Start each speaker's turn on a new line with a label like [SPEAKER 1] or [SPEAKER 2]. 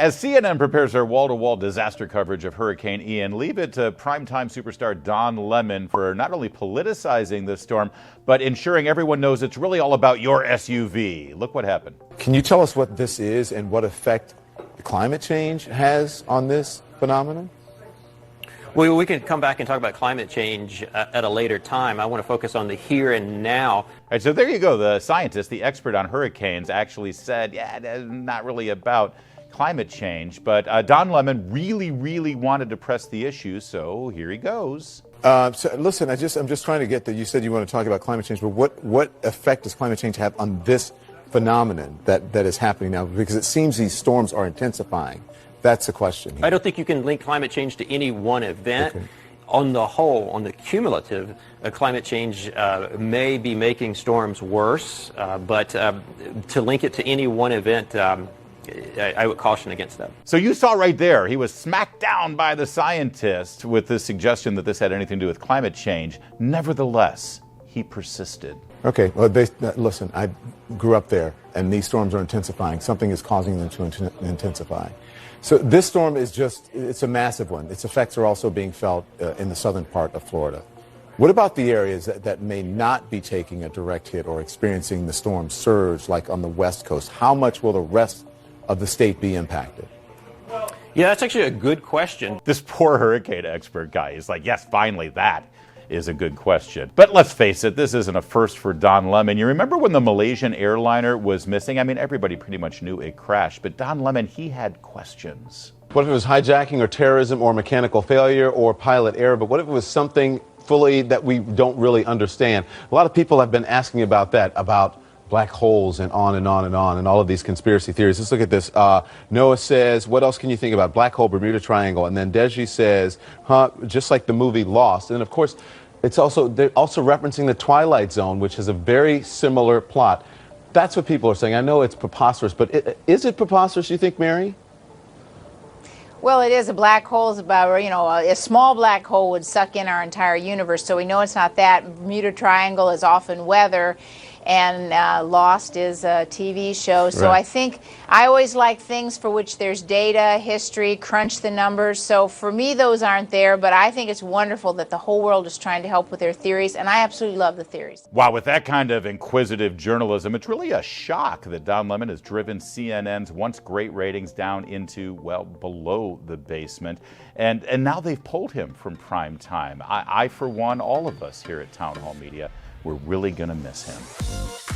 [SPEAKER 1] As CNN prepares their wall-to-wall disaster coverage of Hurricane Ian, leave it to primetime superstar Don Lemon for not only politicizing this storm, but ensuring everyone knows it's really all about your SUV. Look what happened.
[SPEAKER 2] Can you tell us what this is and what effect climate change has on this phenomenon?
[SPEAKER 3] Well, we can come back and talk about climate change at a later time. I want to focus on the here and now.
[SPEAKER 1] All right, so there you go. The scientist, the expert on hurricanes, actually said, yeah, it's not really about climate change. But Don Lemon really wanted to press the issue, so here he goes.
[SPEAKER 2] So listen, I'm just trying to get that. You said you want to talk about climate change, but what effect does climate change have on this phenomenon that is happening now? Because it seems these storms are intensifying. That's the question here.
[SPEAKER 3] I don't think you can link climate change to any one event.
[SPEAKER 2] Okay.
[SPEAKER 3] On the whole, on the cumulative, climate change may be making storms worse, but to link it to any one event, I would caution against that.
[SPEAKER 1] So you saw right there, he was smacked down by the scientist with the suggestion that this had anything to do with climate change. Nevertheless, he persisted.
[SPEAKER 2] Okay, well, listen, I grew up there, and these storms are intensifying. Something is causing them to intensify. So this storm is it's a massive one. Its effects are also being felt in the southern part of Florida. What about the areas that may not be taking a direct hit or experiencing the storm surge, like on the West Coast? How much will the rest of the state be impacted?
[SPEAKER 3] Yeah, that's actually a good question.
[SPEAKER 1] This poor hurricane expert guy is like, yes, finally, that is a good question. But let's face it, this isn't a first for Don Lemon. You remember when the Malaysian airliner was missing? I mean, everybody pretty much knew it crashed, but Don Lemon, he had questions.
[SPEAKER 4] What if it was hijacking or terrorism or mechanical failure or pilot error? But what if it was something fully that we don't really understand? A lot of people have been asking about that, about black holes and on and on and on and all of these conspiracy theories. Let's look at this. Noah says, what else can you think about? Black hole, Bermuda Triangle. And then Deji says, just like the movie Lost. And of course, they're also referencing the Twilight Zone, which has a very similar plot. That's what people are saying. I know it's preposterous, but is it preposterous, you think, Mary?
[SPEAKER 5] Well, it is. A black hole is about, a small black hole would suck in our entire universe, so we know it's not that. Bermuda Triangle is often weather, and Lost is a TV show. So
[SPEAKER 4] Right.
[SPEAKER 5] I think I always like things for which there's data, history, crunch the numbers. So for me, those aren't there, but I think it's wonderful that the whole world is trying to help with their theories, and I absolutely love the theories.
[SPEAKER 1] Wow, with that kind of inquisitive journalism, it's really a shock that Don Lemon has driven CNN's once great ratings down into, well, below the basement. And now they've pulled him from prime time. I, for one, all of us here at Town Hall Media, we're really going to miss him.